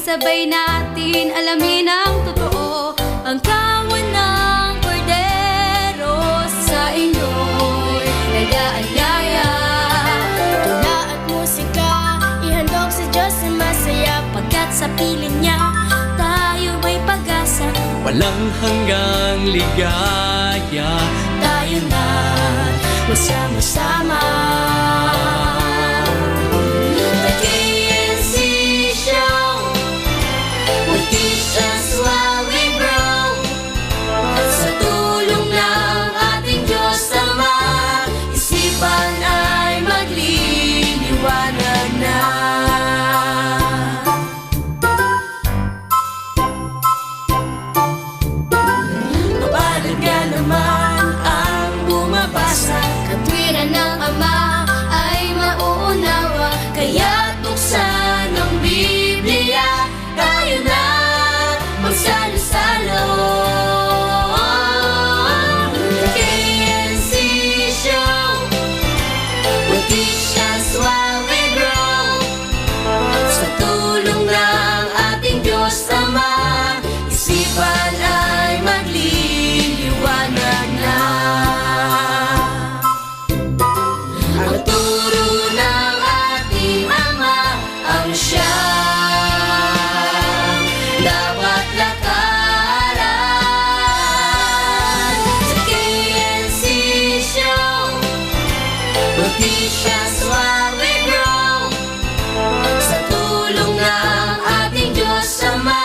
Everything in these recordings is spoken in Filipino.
sabay natin alamin ang totoo. Ang kawan ng kordero sa inyo'y nag-aanyaya. Tula at musika, ihandog sa Diyos na masaya. Pagkat sa piling niya, tayo may pag-asa. Walang hanggang ligaya, Tayo na magsama-sama. The KNC Show will teach us while we grow. Sa tulong ng ating Diyos Ama, isipan ay magliliwanag na. Mapalad ka naman ang bumabasa. Katwiran ng Ama ay mauunawa. Kaya buksan ang Biblia, tayo na magsalo-salo. The KNC Show will teach us while we grow. Sa tulong ng ating Diyos Ama, isipan ay magliliwanag na. Ang turo ng ating Ama ang siyang dapat lakaran. Sa KNC Show will teach us while we grow. Sa tulong ng ating Diyos Ama,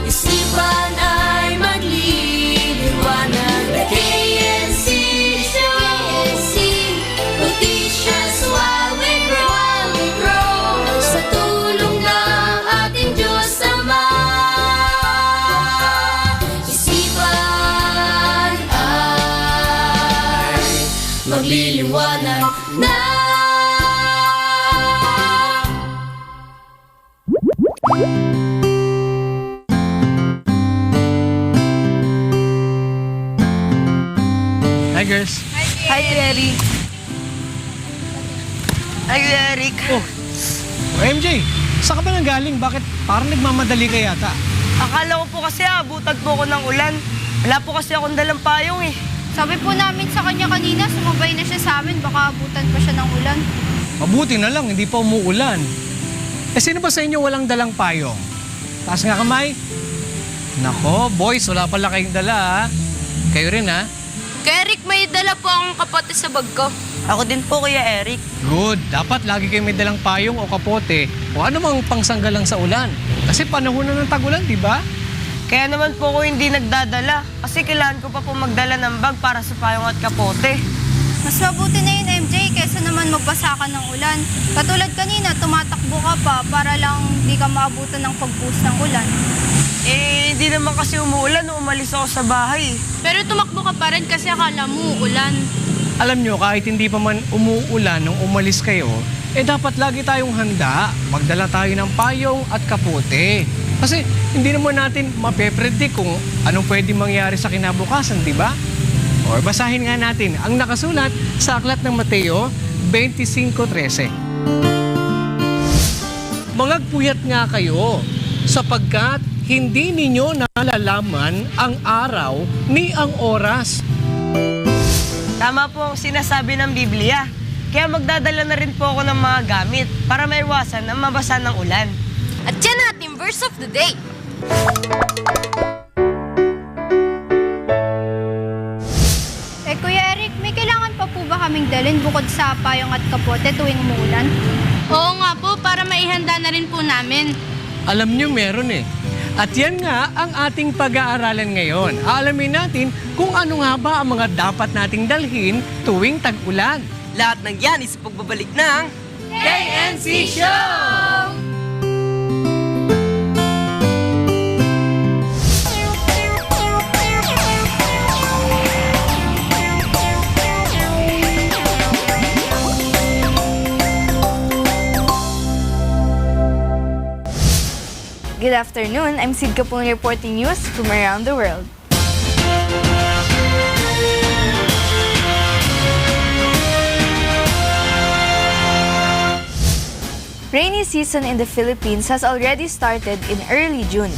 isipan ay magliliwanag. The KNC Show will teach us while we grow. Sa tulong ng ating Diyos Ama, isipan ay magliliwanag na. Hi, girls. Hi, Eric. Hi, Eric. Oh, MJ, saan ka ba nang galing? Bakit parang nagmamadali ka yata? Akala ko po kasi abutan po ako ng ulan. Wala po kasi akong dalang payong eh. Sabi po namin sa kanya kanina, sumabay na siya sa amin, baka abutan pa siya ng ulan. Mabuti na lang, hindi pa umuulan. Eh, sino ba sa inyo walang dalang payong? Taas nga kamay. Nako, boys, wala pala kayong dala, ha? Kayo rin, ha? Kaya Eric, may dala po akong kapote sa bag ko. Ako din po, Kuya Eric. Good. Dapat lagi kayo may dalang payong o kapote o ano mang pangsanggalang sa ulan. Kasi panahon na ng tag-ulan, di ba? Kaya naman po ako hindi nagdadala. Kasi kailangan ko pa po magdala ng bag para sa payong at kapote. Mas mabuti na yun, MJ, kaysa naman magbasa ka ng ulan. Katulad kanina, tumatakbo ka pa para lang di ka maabutan ng pagbuhos ng ulan. Eh, hindi naman kasi umuulan nung umalis ako sa bahay. Pero tumakbo ka pa rin kasi akala mo ulan. Alam nyo, kahit hindi pa man umuulan nung umalis kayo, eh dapat lagi tayong handa. Magdala tayo ng payong at kapote. Kasi hindi naman natin mapepredict kung anong pwede mangyari sa kinabukasan, di ba? O basahin nga natin ang nakasulat sa aklat ng Mateo 25:13. Magpuyat nga kayo sapagkat hindi ninyo nalalaman ang araw ni ang oras. Tama po ang sinasabi ng Biblia. Kaya magdadala na rin po ako ng mga gamit para maiwasan ang mabasa ng ulan. At yan ating verse of the day. Kuya Eric, may kailangan pa po ba kaming dalhin bukod sa payong at kapote tuwing umuulan? Oo nga po, para maihanda na rin po namin. Alam nyo, meron eh. At yan nga ang ating pag-aaralan ngayon. Alamin natin kung ano nga ba ang mga dapat nating dalhin tuwing tag-ulan. Lahat ng yan is pagbabalik ng KNC Show! Good afternoon. I'm Sid Kapung reporting news from around the world. Rainy season in the Philippines has already started in early June.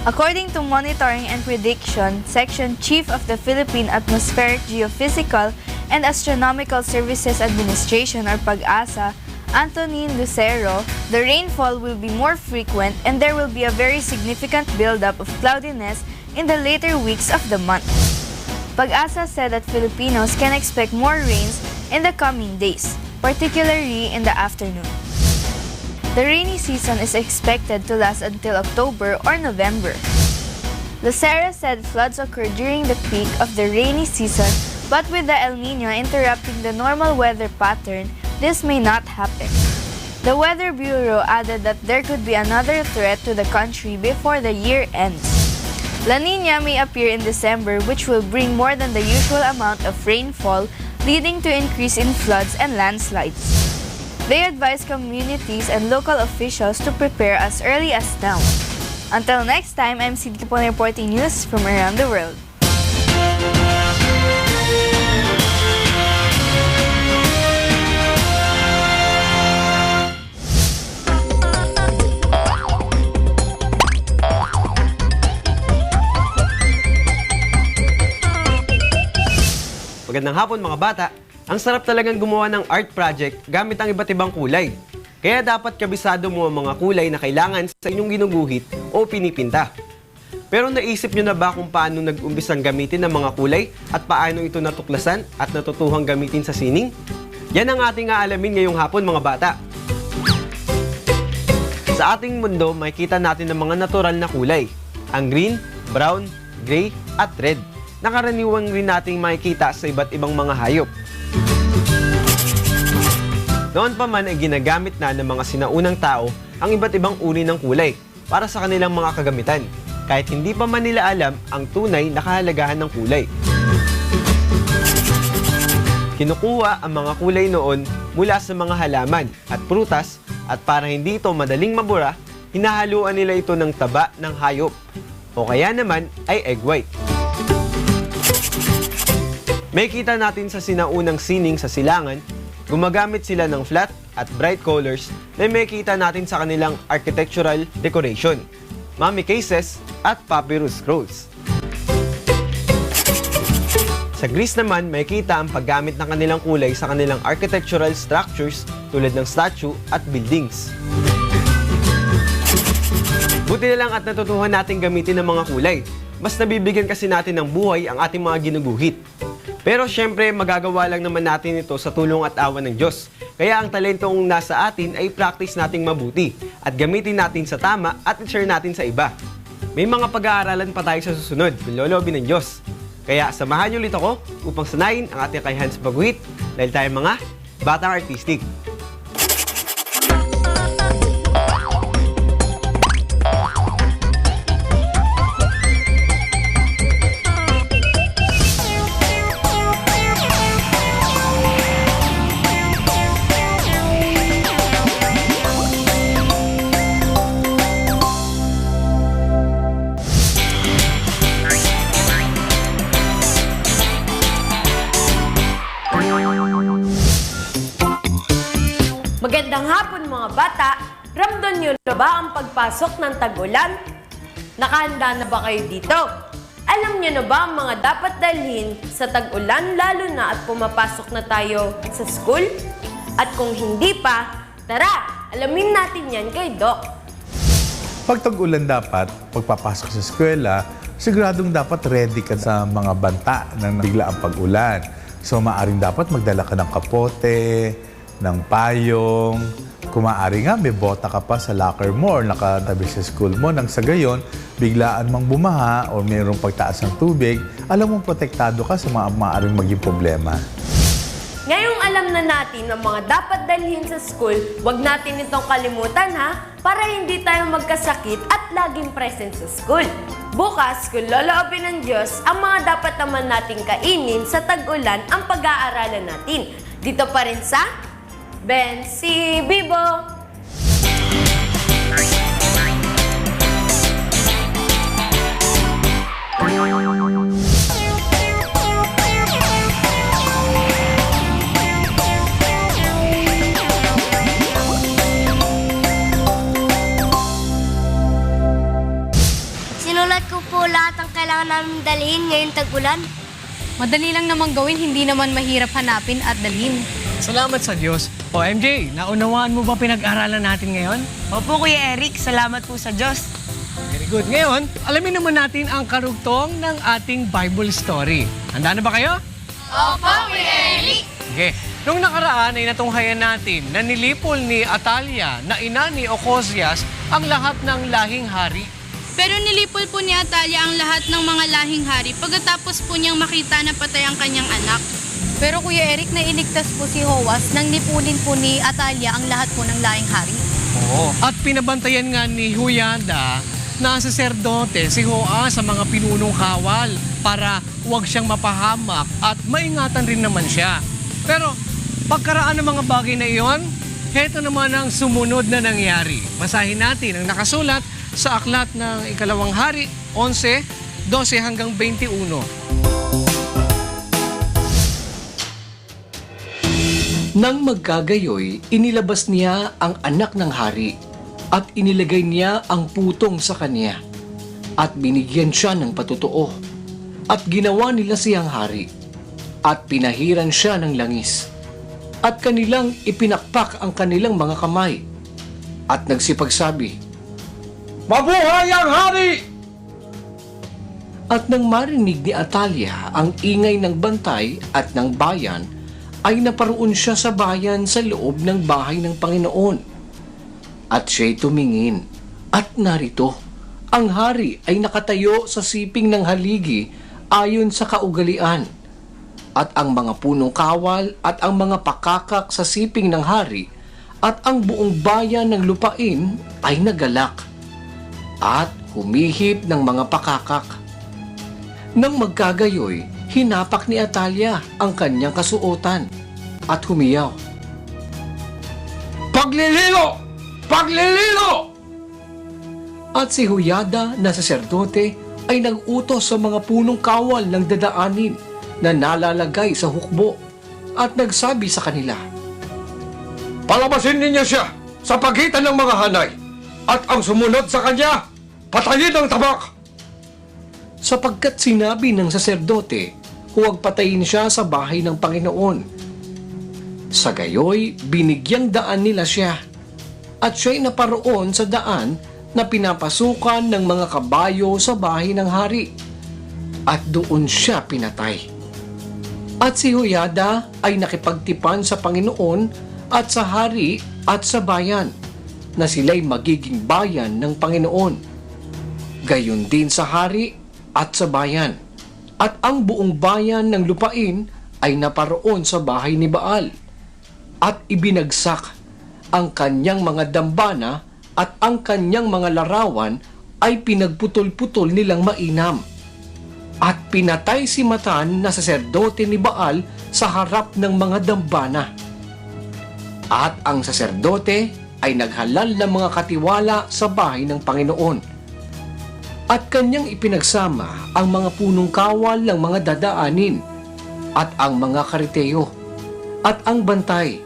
According to Monitoring and Prediction Section Chief of the Philippine Atmospheric Geophysical and Astronomical Services Administration or PAGASA, Antonin Lucero, the rainfall will be more frequent and there will be a very significant buildup of cloudiness in the later weeks of the month. PAGASA said that Filipinos can expect more rains in the coming days, particularly in the afternoon. The rainy season is expected to last until October or November. Lucero said floods occur during the peak of the rainy season, but with the El Niño interrupting the normal weather pattern, this may not happen. The Weather Bureau added that there could be another threat to the country before the year ends. La Niña may appear in December, which will bring more than the usual amount of rainfall, leading to increase in floods and landslides. They advise communities and local officials to prepare as early as now. Until next time, I'm Sid Kipon reporting news from around the world. Magandang hapon mga bata! Ang sarap talagang gumawa ng art project gamit ang iba't ibang kulay. Kaya dapat kabisado mo ang mga kulay na kailangan sa inyong ginuguhit o pinipinta. Pero naisip nyo na ba kung paano nag-umpisang gamitin ang mga kulay at paano ito natuklasan at natutuhang gamitin sa sining? Yan ang ating aalamin ngayong hapon mga bata. Sa ating mundo, makikita natin ang mga natural na kulay. Ang green, brown, gray at red. Nakaraniwang rin nating makikita sa iba't ibang mga hayop. Noon pa man ay ginagamit na ng mga sinaunang tao ang iba't ibang uri ng kulay para sa kanilang mga kagamitan, kahit hindi pa man nila alam ang tunay na kahalagahan ng kulay. Kinukuha ang mga kulay noon mula sa mga halaman at prutas at para hindi ito madaling mabura, hinahaluan nila ito ng taba ng hayop o kaya naman ay egg white. May kita natin sa sinaunang sining sa silangan, gumagamit sila ng flat at bright colors na may kita natin sa kanilang architectural decoration, mummy cases at papyrus scrolls. Sa Greece naman, may kita ang paggamit ng kanilang kulay sa kanilang architectural structures tulad ng statue at buildings. Buti na lang at natutuhan natin gamitin ang mga kulay. Mas nabibigyan kasi natin ng buhay ang ating mga ginuguhit. Pero syempre, magagawa lang naman natin ito sa tulong at awa ng Diyos. Kaya ang talentong nasa atin ay practice nating mabuti at gamitin natin sa tama at i-share natin sa iba. May mga pag-aaralan pa tayo sa susunod kung loloobin ng Diyos. Kaya samahan niyo ulit ako upang sanayin ang ating kakayahan sa pagguhit dahil tayo mga batang artistic. Magandang hapon mga bata! Ramdam niyo na ba ang pagpasok ng tag-ulan? Nakahanda na ba kayo dito? Alam niyo na ba ang mga dapat dalhin sa tag-ulan lalo na at pumapasok na tayo sa school? At kung hindi pa, tara! Alamin natin yan kay Doc. Pag tag-ulan dapat, pagpapasok sa eskwela, siguradong dapat ready ka sa mga banta ng bigla ang pag-ulan. So maaring dapat magdala ka ng kapote, ng payong, kung maaari nga may bota ka pa sa locker mo or nakatabi sa school mo nang sa gayon, biglaan mang bumaha o mayroong pagtaas ng tubig, alam mong protektado ka sa mga maaaring maging problema. Ngayong alam na natin ang mga dapat dalhin sa school, huwag natin itong kalimutan ha, para hindi tayo magkasakit at laging present sa school. Bukas, kung loloobin ng Diyos, ang mga dapat naman nating kainin sa tag-ulan ang pag-aaralan natin. Dito pa rin sa Ben si Bibo! nating dalhin ngayong tag-ulan? Madali lang naman gawin, hindi naman mahirap hanapin at dalhin. Salamat sa Diyos. O MJ, naunawaan mo ba pinag-aralan natin ngayon? Opo, Kuya Eric, salamat po sa Diyos. Very good. Ngayon, alamin naman natin ang karugtong ng ating Bible story. Handa na ba kayo? Opo, Kuya Eric! Okay. Nung nakaraan ay natunghayan natin na nilipol ni Atalia na ina ni Ocosias ang lahat ng lahing hari. Pero nilipol po ni Atalia ang lahat ng mga lahing hari pagkatapos po niyang makita na patay ang kanyang anak. Pero Kuya Eric, nailigtas po si Hoas nang nipulin po ni Atalia ang lahat po ng lahing hari. Oo. At pinabantayan nga ni Huyada na saserdote si Hoas sa mga pinunong kawal para huwag siyang mapahamak at maingatan rin naman siya. Pero pagkaraan ng mga bagay na iyon, heto naman ang sumunod na nangyari. Basahin natin ang nakasulat sa aklat ng Ikalawang Hari, 11, 12 hanggang 21. Nang magkagayoy, inilabas niya ang anak ng hari at inilagay niya ang putong sa kanya at binigyan siya ng patutuo at ginawa nila siyang hari at pinahiran siya ng langis at kanilang ipinakpak ang kanilang mga kamay at nagsipagsabi, "Mabuhay ang hari!" At nang marinig ni Atalia ang ingay ng bantay at ng bayan, ay naparoon siya sa bayan sa loob ng bahay ng Panginoon. At siya'y tumingin, at narito, ang hari ay nakatayo sa siping ng haligi ayon sa kaugalian. At ang mga punong kawal at ang mga pakakak sa siping ng hari at ang buong bayan ng lupain ay nagalak at humihip ng mga pakakak. Nang magkagayoy, hinapak ni Atalia ang kanyang kasuotan at humiyaw, "Paglilino! Paglilino!" At si Huyada na saserdote ay nag-utos sa mga punong kawal ng dadaanin na nalalagay sa hukbo at nagsabi sa kanila, "Palabasin ninyo siya sa pagitan ng mga hanay at ang sumunod sa kanya, patayin ng tabak!" Sapagkat sinabi ng saserdote, huwag patayin siya sa bahay ng Panginoon. Sa gayoy, binigyang daan nila siya at siya'y naparoon sa daan na pinapasukan ng mga kabayo sa bahay ng hari at doon siya pinatay. At si Huyada ay nakipagtipan sa Panginoon at sa hari at sa bayan na sila'y magiging bayan ng Panginoon. Gayon din sa hari at sa bayan. At ang buong bayan ng lupain ay naparoon sa bahay ni Baal at ibinagsak ang kanyang mga dambana at ang kanyang mga larawan ay pinagputol-putol nilang mainam. At pinatay si Matan na saserdote ni Baal sa harap ng mga dambana. At ang saserdote ay naghalal ng mga katiwala sa bahay ng Panginoon. At kanyang ipinagsama ang mga punong kawal ng mga dadaanin at ang mga kariteo at ang bantay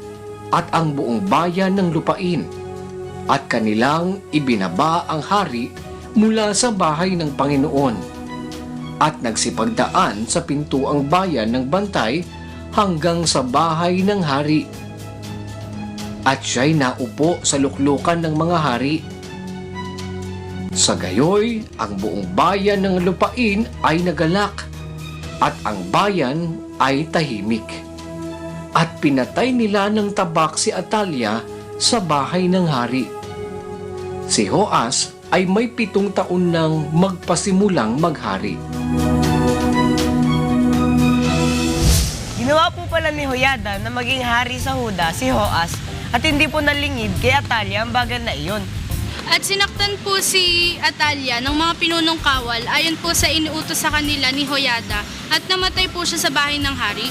at ang buong bayan ng lupain. At kanilang ibinaba ang hari mula sa bahay ng Panginoon. At nagsipagdaan sa pintuang bayan ng bantay hanggang sa bahay ng hari. At siya'y naupo sa luklukan ng mga hari. Sa gayoy, ang buong bayan ng lupain ay nagalak at ang bayan ay tahimik. At pinatay nila ng tabak si Atalia sa bahay ng hari. Si Hoas ay may 7 taon nang magpasimulang maghari. Ginawa po pala ni Huyada na maging hari sa Huda si Hoas at hindi po nalingid kay Atalia ang bagay na iyon. At sinaktan po si Atalia ng mga pinunong kawal ayon po sa iniutos sa kanila ni Huyada at namatay po siya sa bahay ng hari.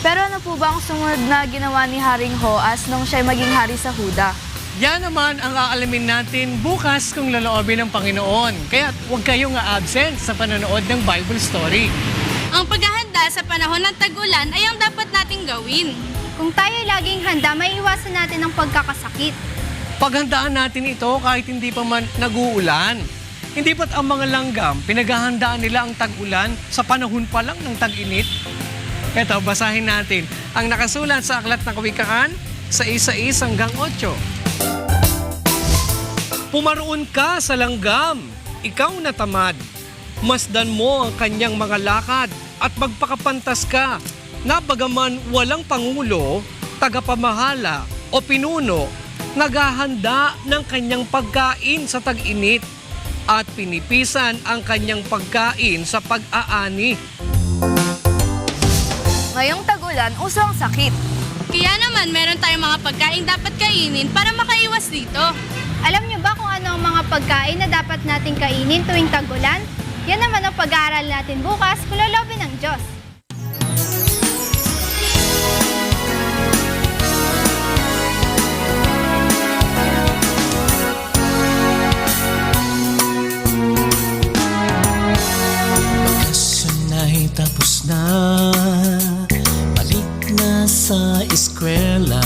Pero ano po ba ang sumunod na ginawa ni Haring Hoas nung siya'y maging hari sa Huda? Yan naman ang aalamin natin bukas kung laloobin ng Panginoon. Kaya huwag kayong absent sa panonood ng Bible story. Ang paghahanda sa panahon ng tag-ulan ay ang dapat nating gawin. Kung tayo laging handa, may iwasan natin ang pagkakasakit. Paghandaan natin ito kahit hindi pa man nag-uulan. Hindi ba't ang mga langgam, pinaghahandaan nila ang tag-ulan sa panahon pa lang ng tag-init? Eto, basahin natin ang nakasulat sa Aklat ng Kawikaan sa 1:1 hanggang 8. Pumaroon ka sa langgam, ikaw na tamad. Masdan mo ang kanyang mga lakad at magpakapantas ka na bagaman walang pangulo, tagapamahala o pinuno, naghahanda ng kanyang pagkain sa tag-init at pinipisan ang kanyang pagkain sa pag-aani. Ngayong tag-ulan, uso ang sakit. Kaya naman, meron tayong mga pagkain dapat kainin para makaiwas dito. Alam niyo ba kung ano ang mga pagkain na dapat nating kainin tuwing tag-ulan? Yan naman ang pag-aaral natin bukas kung lolobin ng Diyos. Ay tapos na, balik na sa eskwela.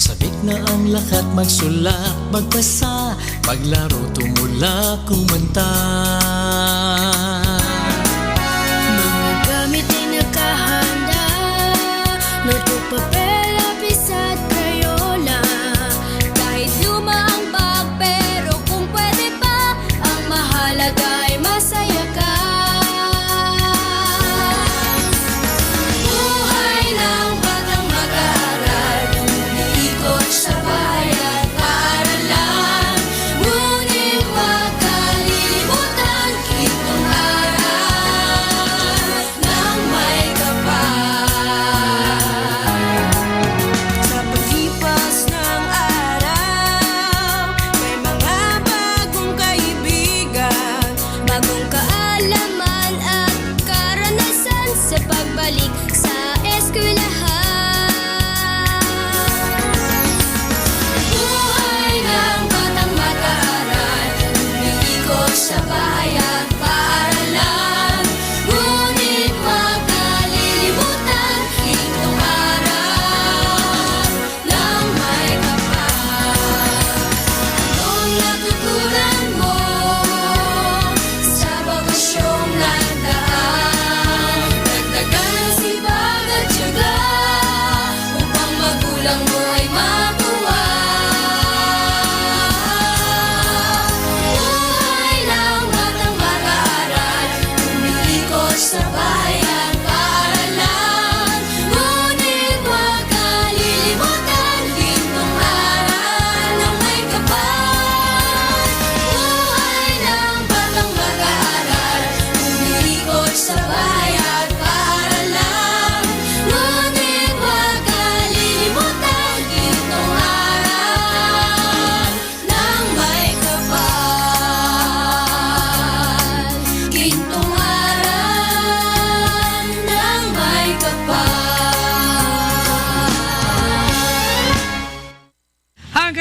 Sabik na ang lahat, magsulat, magbasa, maglaro, tumula, kumanta. Mga gamit ay nakahanda, notebook, papel, lapis at crayola. Kahit luma ang bag, pero kung pwede pa, ang mahalaga ay masaya ka.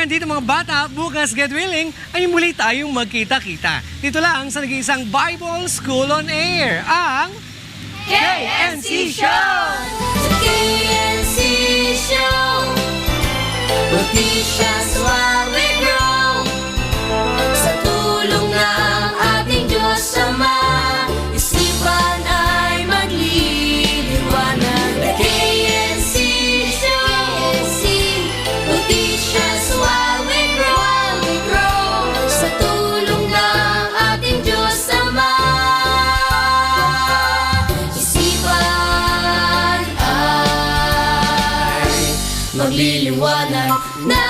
Dito mga bata, bukas get willing ay muli tayong magkita-kita. Dito lang sa nag-iisang Bible School on Air, ang KNC Show! The KNC Show, will teach us while we grow. Sa tulong ng ating Diyos Ama, isipan ay magliliwanag. The KNC Show, will teach us while we grow. Sa tulong ng ating Diyos Ama, isipan ay magliliwanag na